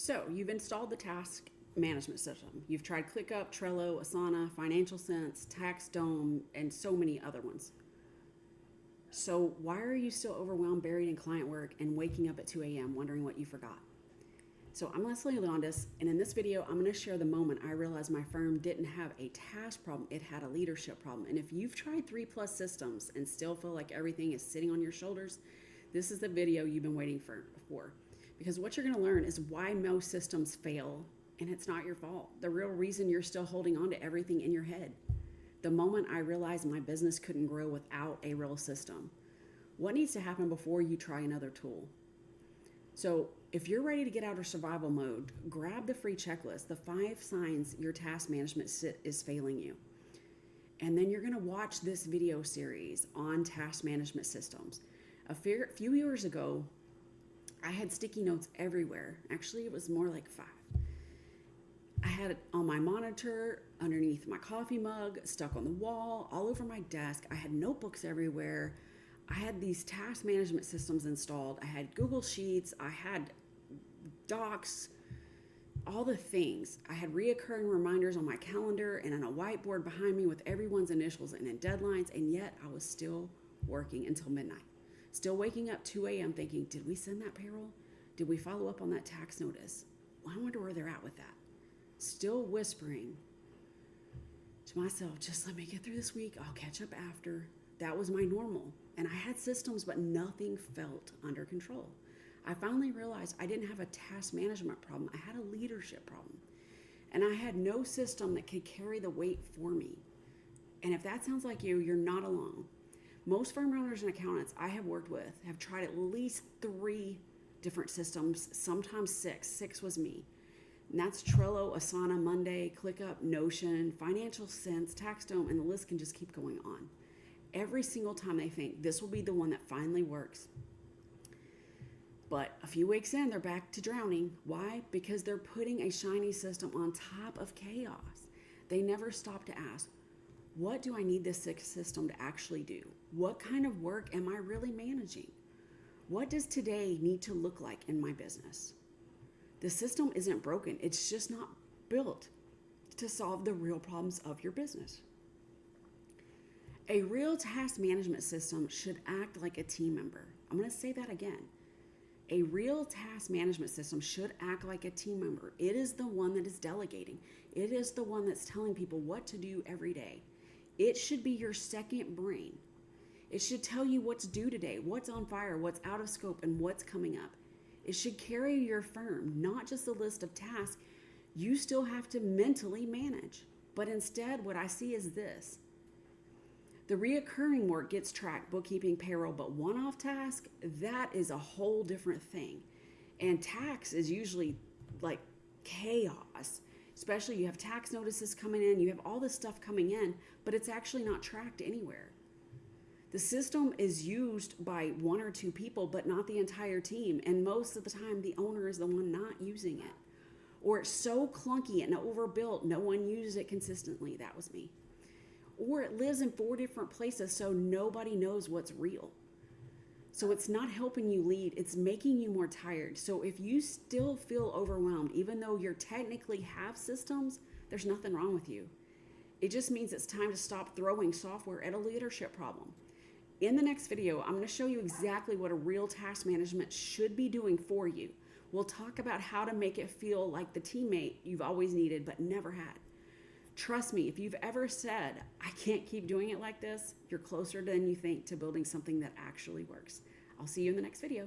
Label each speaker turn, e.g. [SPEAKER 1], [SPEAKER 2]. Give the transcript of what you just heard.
[SPEAKER 1] So you've installed the task management system. You've tried ClickUp, Trello, Asana, Financial Sense, TaxDome, and so many other ones. So why are you still overwhelmed, buried in client work, and waking up at 2 a.m. wondering what you forgot? So I'm Leslie Leondis, and in this video, I'm going to share the moment I realized my firm didn't have a task problem, it had a leadership problem. And if you've tried 3+ systems and still feel like everything is sitting on your shoulders, this is the video you've been waiting for. Because what you're going to learn is why most systems fail, and it's not your fault. The real reason you're still holding on to everything in your head. The moment I realized my business couldn't grow without a real system. What needs to happen before you try another tool? So if you're ready to get out of survival mode, grab the free checklist, the 5 signs your task management is failing you. And then you're going to watch this video series on task management systems. A few years ago, I had sticky notes everywhere. Actually, it was more like 5. I had it on my monitor, underneath my coffee mug, stuck on the wall, all over my desk. I had notebooks everywhere. I had these task management systems installed. I had Google Sheets. I had Docs, all the things. I had reoccurring reminders on my calendar and on a whiteboard behind me with everyone's initials and in deadlines, and yet I was still working until midnight. Still waking up 2 a.m. thinking, did we send that payroll? Did we follow up on that tax notice? Well, I wonder where they're at with that. Still whispering to myself, just let me get through this week. I'll catch up after. That was my normal. And I had systems, but nothing felt under control. I finally realized I didn't have a task management problem. I had a leadership problem. And I had no system that could carry the weight for me. And if that sounds like you, you're not alone. Most firm owners and accountants I have worked with have tried at least 3 different systems, sometimes 6. 6 was me. And that's Trello, Asana, Monday, ClickUp, Notion, Financial Sense, TaxDome, and the list can just keep going on. Every single time they think this will be the one that finally works. But a few weeks in, they're back to drowning. Why? Because they're putting a shiny system on top of chaos. They never stop to ask, what do I need this system to actually do? What kind of work am I really managing? What does today need to look like in my business? The system isn't broken. It's just not built to solve the real problems of your business. A real task management system should act like a team member. I'm going to say that again. A real task management system should act like a team member. It is the one that is delegating. It is the one that's telling people what to do every day. It should be your second brain. It should tell you what's due today, what's on fire, what's out of scope, and what's coming up. It should carry your firm, not just a list of tasks you still have to mentally manage. But instead, what I see is this. The reoccurring work gets tracked, bookkeeping, payroll, but one-off task, that is a whole different thing. And tax is usually like chaos. Especially you have tax notices coming in, you have all this stuff coming in, but it's actually not tracked anywhere. The system is used by 1 or 2 people, but not the entire team. And most of the time, the owner is the one not using it. Or it's so clunky and overbuilt, no one uses it consistently. That was me. Or it lives in 4 different places, so nobody knows what's real. So it's not helping you lead, it's making you more tired. So if you still feel overwhelmed, even though you technically have systems, there's nothing wrong with you. It just means it's time to stop throwing software at a leadership problem. In the next video, I'm going to show you exactly what a real task management should be doing for you. We'll talk about how to make it feel like the teammate you've always needed but never had. Trust me, if you've ever said, I can't keep doing it like this, you're closer than you think to building something that actually works. I'll see you in the next video.